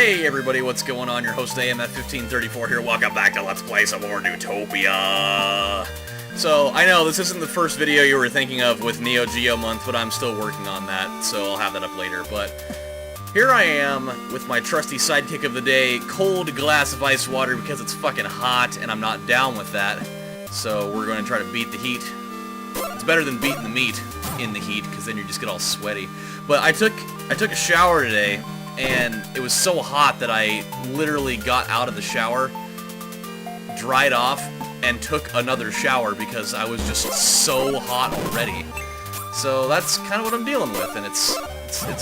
Hey everybody, what's going on? Your host AMF1534 here. Welcome back to Let's Play some more Neutopia. So, I know this isn't the first video you were thinking of with Neo Geo month, but I'm still working on that, so I'll have that up later. But here I am with my trusty sidekick of the day, cold glass of ice water because it's fucking hot and I'm not down with that. So we're going to try to beat the heat. It's better than beating the meat in the heat, because then you just get all sweaty. But I took a shower today, and it was so hot that I literally got out of the shower, dried off, and took another shower because I was just so hot already. So that's kind of what I'm dealing with, and it's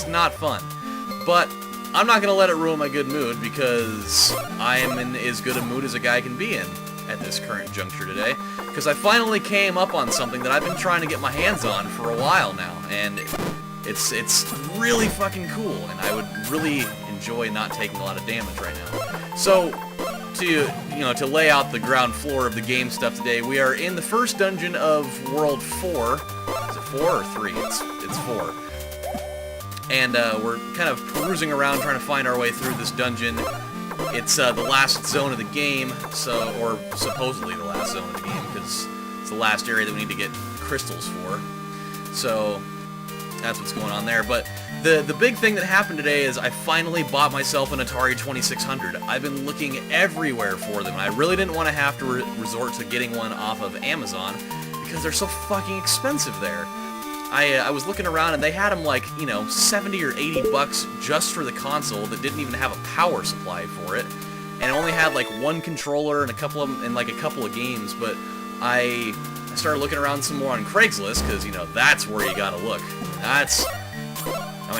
not fun. But I'm not gonna let it ruin my good mood, because I am in as good a mood as a guy can be in at this current juncture today, because I finally came up on something that I've been trying to get my hands on for a while now, and it's really fucking cool, and I would really enjoy not taking a lot of damage right now. So, to lay out the ground floor of the game stuff today, we are in the first dungeon of World 4. Is it 4 or 3? It's 4. And we're kind of perusing around trying to find our way through this dungeon. It's the last zone of the game, or supposedly the last zone of the game, because it's the last area that we need to get crystals for. So that's what's going on there. But the big thing that happened today is I finally bought myself an Atari 2600. I've been looking everywhere for them, and I really didn't want to have to resort to getting one off of Amazon, because they're so fucking expensive there. I was looking around, and they had them like, 70 or 80 bucks just for the console that didn't even have a power supply for it, and it only had like one controller and a couple of games. But I started looking around some more on Craigslist, because that's where you gotta look.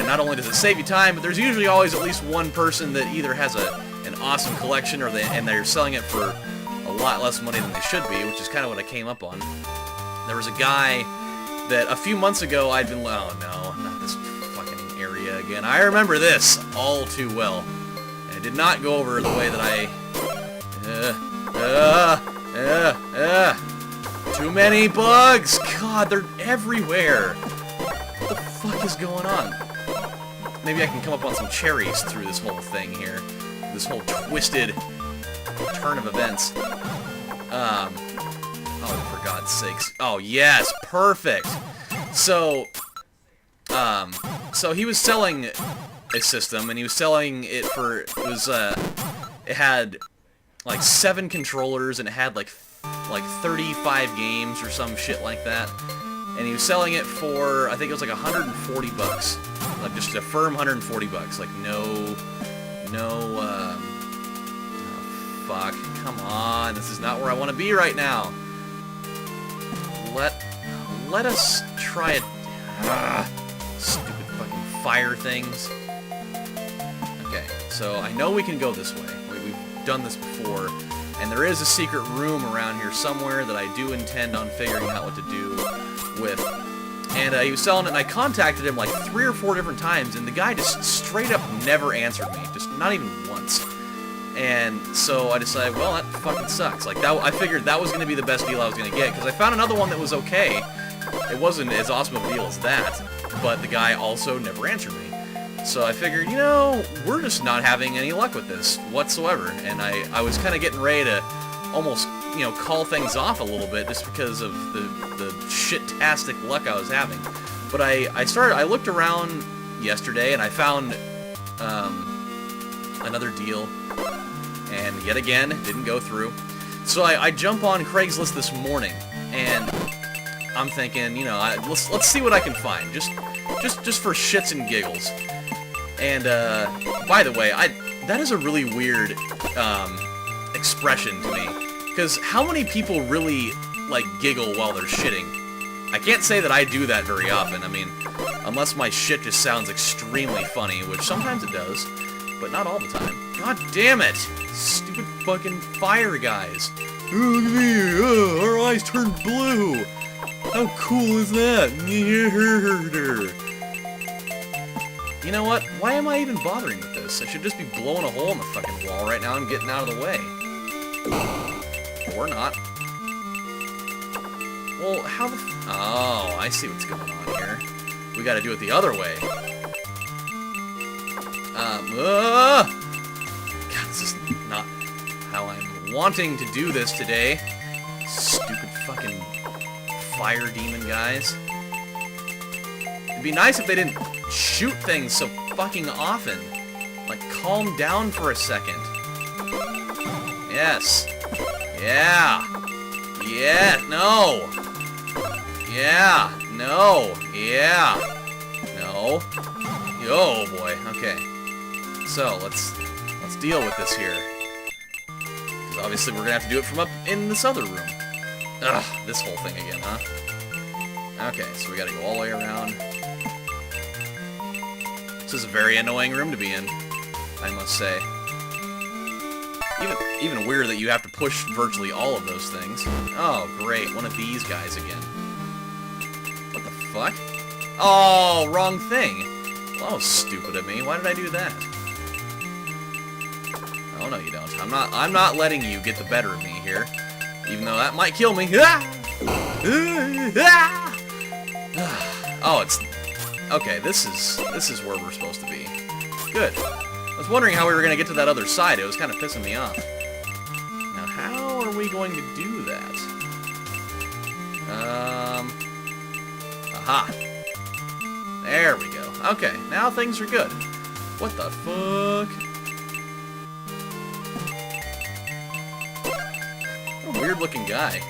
Not only does it save you time, but there's usually always at least one person that either has an awesome collection, and they're selling it for a lot less money than they should be, which is kind of what I came up on. There was a guy that a few months ago I'd been, oh no, not this fucking area again. I remember this all too well, and it did not go over the way that too many bugs! God, they're everywhere! What the fuck is going on? Maybe I can come up on some cherries through this whole thing here. This whole twisted turn of events. Oh, for God's sakes. Oh, yes, perfect! So he was selling a system, and he was selling it for, it had, like, 7 controllers, and it had, like 35 games or some shit like that. And he was selling it for, I think it was like 140 bucks. Like, just a firm 140 bucks. Like, no, oh, fuck. Come on. This is not where I want to be right now. Let us try it. Stupid fucking fire things. Okay, so I know we can go this way. We've done this before. And there is a secret room around here somewhere that I do intend on figuring out what to do with. And he was selling it, and I contacted him like 3 or 4 different times, and the guy just straight up never answered me. Just not even once. And so I decided, well, that fucking sucks. Like, I figured that was going to be the best deal I was going to get, because I found another one that was okay. It wasn't as awesome of a deal as that, but the guy also never answered me. So I figured, we're just not having any luck with this whatsoever. And I was kind of getting ready to almost, call things off a little bit just because of the shit-tastic luck I was having. But I looked around yesterday, and I found another deal, and yet again, it didn't go through. So I jump on Craigslist this morning, and I'm thinking, let's see what I can find, just for shits and giggles. And, by the way, that is a really weird, expression to me. Because how many people really, like, giggle while they're shitting? I can't say that I do that very often. I mean, unless my shit just sounds extremely funny, which sometimes it does, but not all the time. God damn it! Stupid fucking fire guys. Oh, look at me! Our eyes turned blue! How cool is that? You know what? Why am I even bothering with this? I should just be blowing a hole in the fucking wall right now and getting out of the way. Or not. Well, how the oh, I see what's going on here. We gotta do it the other way. This is not how I'm wanting to do this today. Stupid fucking fire demon guys. It'd be nice if they didn't shoot things so fucking often. Like, calm down for a second. Yes. Yeah. Yeah. No. Yeah. No. Yeah. No. Oh boy. Okay. So let's deal with this here. Because obviously we're gonna have to do it from up in this other room. Ugh, this whole thing again, huh? Okay, so we gotta go all the way around. This is a very annoying room to be in, I must say. Even weird that you have to push virtually all of those things. Oh, great, one of these guys again. What the fuck? Oh, wrong thing. Well, that was stupid of me. Why did I do that? Oh, no, you don't. I'm not letting you get the better of me here. Even though that might kill me. Oh, it's... Okay, this is where we're supposed to be. Good. I was wondering how we were going to get to that other side. It was kind of pissing me off. Now, how are we going to do that? Aha. There we go. Okay, now things are good. What the fuck? What a weird-looking guy.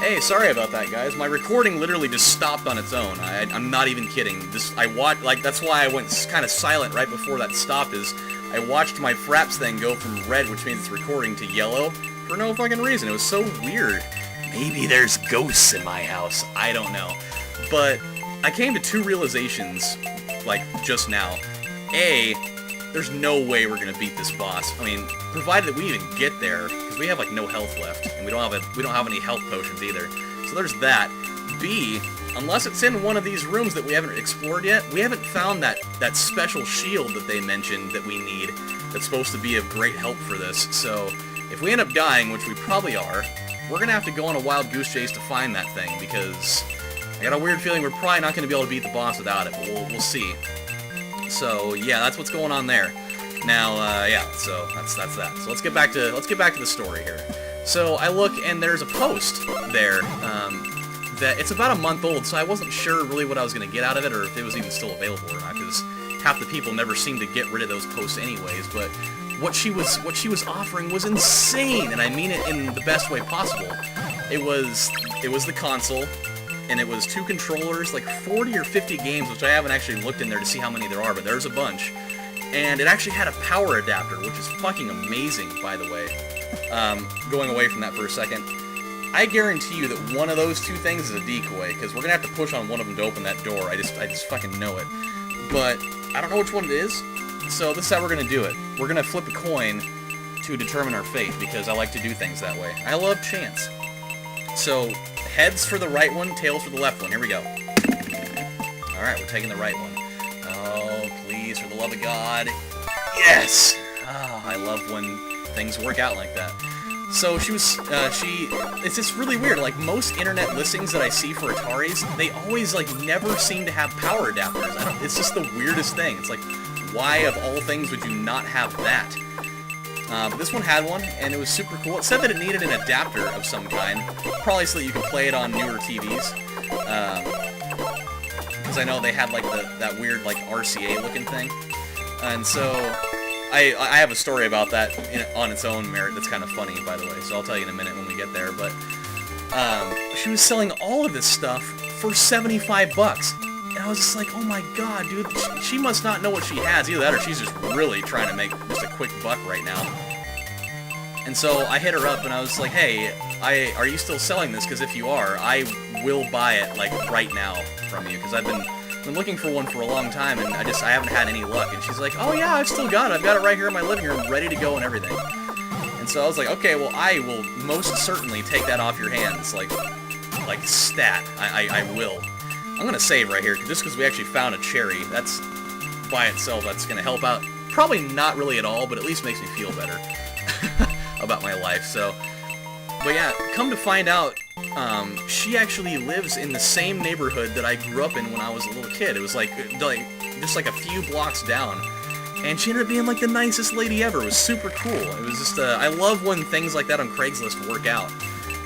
Hey, sorry about that, guys. My recording literally just stopped on its own. I'm not even kidding. That's why I went kind of silent right before that stopped, is I watched my Fraps thing go from red, which means it's recording, to yellow, for no fucking reason. It was so weird. Maybe there's ghosts in my house. I don't know. But I came to two realizations, like, just now. A, there's no way we're gonna beat this boss. I mean, provided that we even get there, because we have like no health left, and we don't have any health potions either. So there's that. B, unless it's in one of these rooms that we haven't explored yet, we haven't found that special shield that they mentioned that we need. That's supposed to be of great help for this. So if we end up dying, which we probably are, we're gonna have to go on a wild goose chase to find that thing, because I got a weird feeling we're probably not gonna be able to beat the boss without it. But we'll see. So yeah, that's what's going on there. Now, yeah, so that's that. So let's get back to the story here. So I look and there's a post there that it's about a month old. So I wasn't sure really what I was going to get out of it, or if it was even still available or not, because half the people never seem to get rid of those posts anyways. But what she was offering was insane, and I mean it in the best way possible. It was the console. And it was 2 controllers, like 40 or 50 games, which I haven't actually looked in there to see how many there are, but there's a bunch. And it actually had a power adapter, which is fucking amazing, by the way. Going away from that for a second, I guarantee you that one of those 2 things is a decoy, because we're gonna have to push on one of them to open that door. I just fucking know it. But I don't know which one it is, so this is how we're gonna do it. We're gonna flip a coin to determine our fate, because I like to do things that way. I love chance. So, heads for the right one, tails for the left one. Here we go. Alright, we're taking the right one. Oh, please, for the love of God. Yes! Oh, I love when things work out like that. So it's just really weird. Like, most internet listings that I see for Ataris, they always, like, never seem to have power adapters. It's just the weirdest thing. It's like, why, of all things, would you not have that? But this one had one, and it was super cool. It said that it needed an adapter of some kind, probably so that you could play it on newer TVs. Because I know they had like that weird like RCA looking thing, and so I have a story about that on its own merit. That's kind of funny, by the way. So I'll tell you in a minute when we get there. But she was selling all of this stuff for $75. And I was just like, oh my god, dude, she must not know what she has. Either that or she's just really trying to make just a quick buck right now. And so I hit her up and I was like, hey, are you still selling this? Because if you are, I will buy it, like, right now from you. Because I've been looking for one for a long time and I haven't had any luck. And she's like, oh yeah, I've still got it. I've got it right here in my living room, ready to go and everything. And so I was like, okay, well, I will most certainly take that off your hands, like stat. I will. I'm gonna save right here, just because we actually found a cherry. That's, by itself, that's gonna help out. Probably not really at all, but at least makes me feel better about my life, so. But yeah, come to find out, she actually lives in the same neighborhood that I grew up in when I was a little kid. It was like just like a few blocks down. And she ended up being like the nicest lady ever. It was super cool. It was just, I love when things like that on Craigslist work out,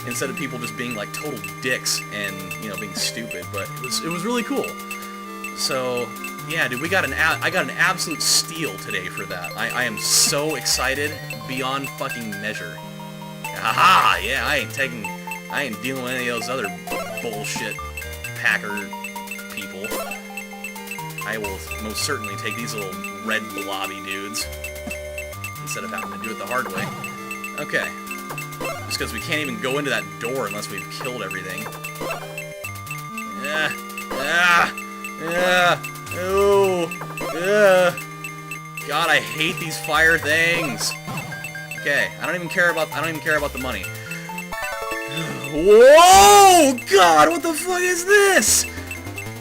instead of people just being like total dicks and, you know, being stupid. But it was really cool. So, yeah, dude, I got an absolute steal today for that. I am so excited beyond fucking measure. Haha, yeah, I ain't dealing with any of those other bullshit Packer people. I will most certainly take these little red blobby dudes instead of having to do it the hard way. Okay. Just because we can't even go into that door unless we've killed everything. God, I hate these fire things. Okay, I don't even care about the money. Whoa! God, what the fuck is this?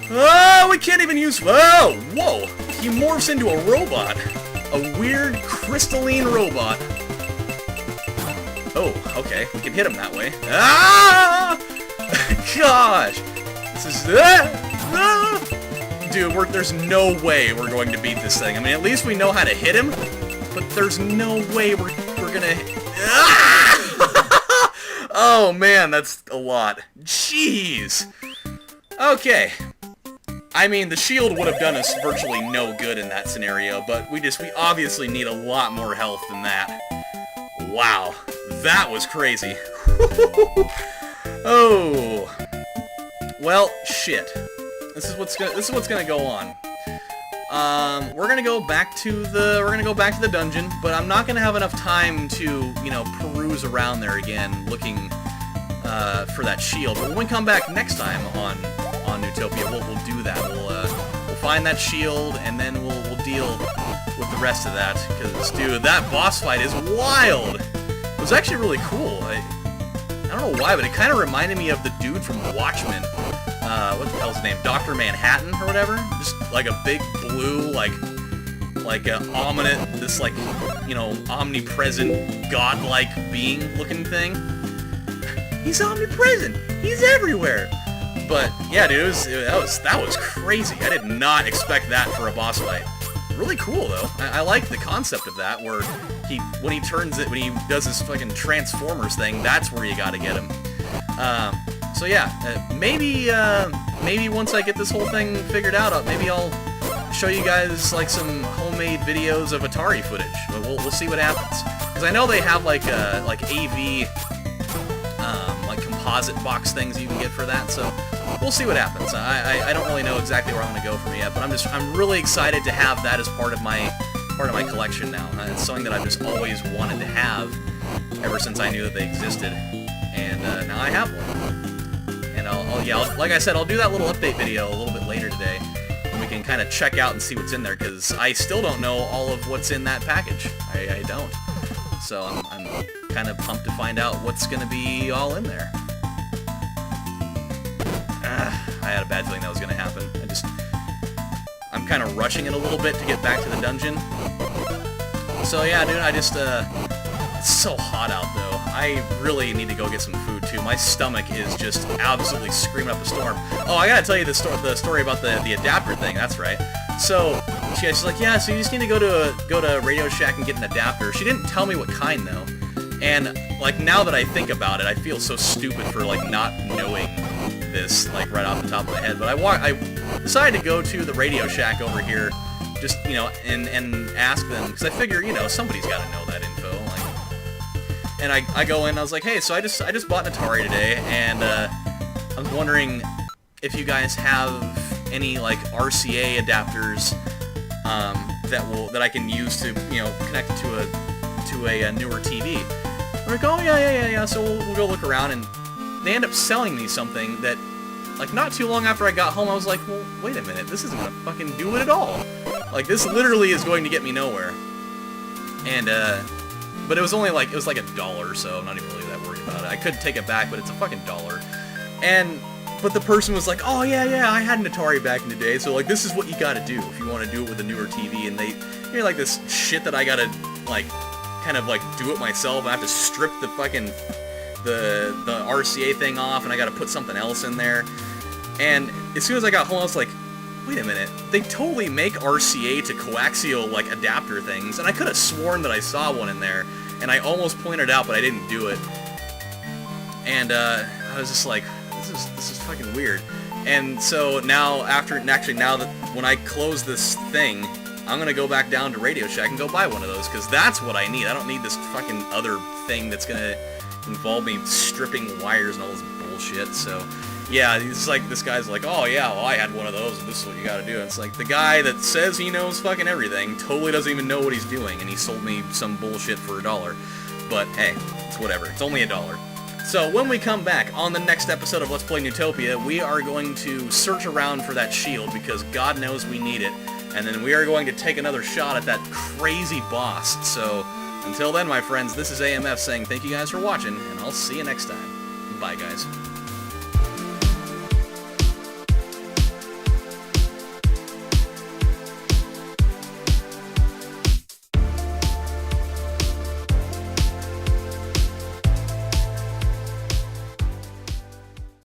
Oh, we can't even use... Oh, whoa! He morphs into a robot. A weird, crystalline robot. Oh, okay. We can hit him that way. Ah! Gosh! This is... Dude, there's no way we're going to beat this thing. I mean, at least we know how to hit him, but there's no way we're gonna... Ah! Oh, man, that's a lot. Jeez! Okay. I mean, the shield would have done us virtually no good in that scenario, but we obviously need a lot more health than that. Wow, that was crazy. Oh, well, shit. This is what's gonna go on. We're gonna go back to the dungeon, but I'm not gonna have enough time to, you know, peruse around there again, looking for that shield. But when we come back next time on Neutopia, we'll do that. We'll find that shield, and then we'll deal with the rest of that. Because, dude, that boss fight is wild. It was actually really cool. I don't know why, but it kind of reminded me of the dude from Watchmen. What the hell's his name? Dr. Manhattan or whatever. Just like a big blue, like a ominous, this like, you know, omnipresent, godlike being-looking thing. He's omnipresent. He's everywhere. But yeah, dude, that was crazy. I did not expect that for a boss fight. Really cool though. I like the concept of that, where when he does his fucking Transformers thing, that's where you gotta get him. So yeah, maybe once I get this whole thing figured out, maybe I'll show you guys like some homemade videos of Atari footage. But we'll see what happens. Because I know they have like AV. Like composite box things you can get for that, so we'll see what happens. I don't really know exactly where I'm gonna go from yet, but I'm really excited to have that as part of my collection now. It's something that I've just always wanted to have ever since I knew that they existed, and now I have one. And like I said, I'll do that little update video a little bit later today, and we can kind of check out and see what's in there, because I still don't know all of what's in that package. I don't. So I'm kind of pumped to find out what's going to be all in there. I had a bad feeling that was going to happen. I'm kind of rushing it a little bit to get back to the dungeon. So yeah, dude, it's so hot out though. I really need to go get some food too. My stomach is just absolutely screaming up a storm. Oh, I gotta tell you the story about the adapter thing. That's right. So she's like, yeah, so you just need to go to Radio Shack and get an adapter. She didn't tell me what kind though. And like now that I think about it, I feel so stupid for like not knowing this like right off the top of my head. But I decided to go to the Radio Shack over here, just, you know, and ask them, because I figure, you know, somebody's got to know that info. Like, and I go in, I was like, hey, so I just bought an Atari today, and I was wondering if you guys have any like RCA adapters that I can use to, you know, connect to a newer TV. I'm like, oh yeah. So we'll go look around, and they end up selling me something that, like, not too long after I got home, I was like, well, wait a minute, this isn't gonna fucking do it at all. Like, this literally is going to get me nowhere. And but it was only like, it was like $1, so I'm not even really that worried about it. I could take it back, but it's a fucking $1. But the person was like, oh yeah, I had an Atari back in the day, so like, this is what you gotta do if you want to do it with a newer TV. And you're like this shit that I gotta like kind of like do it myself. I have to strip the fucking the RCA thing off, and I gotta put something else in there. And as soon as I got home, I was like, wait a minute, they totally make RCA to coaxial, like, adapter things, and I could have sworn that I saw one in there, and I almost pointed it out, but I didn't do it. And, I was just like, this is fucking weird. And so now, now that when I close this thing, I'm gonna go back down to Radio Shack and go buy one of those, because that's what I need. I don't need this fucking other thing that's gonna involve me stripping wires and all this bullshit, so... Yeah, he's like, this guy's like, oh yeah, well I had one of those, and this is what you gotta do. And it's like, the guy that says he knows fucking everything totally doesn't even know what he's doing, and he sold me some bullshit for $1. But hey, it's whatever, it's only $1. So when we come back on the next episode of Let's Play Neutopia, we are going to search around for that shield, because God knows we need it, and then we are going to take another shot at that crazy boss. So until then, my friends, this is AMF saying thank you guys for watching, and I'll see you next time. Bye, guys.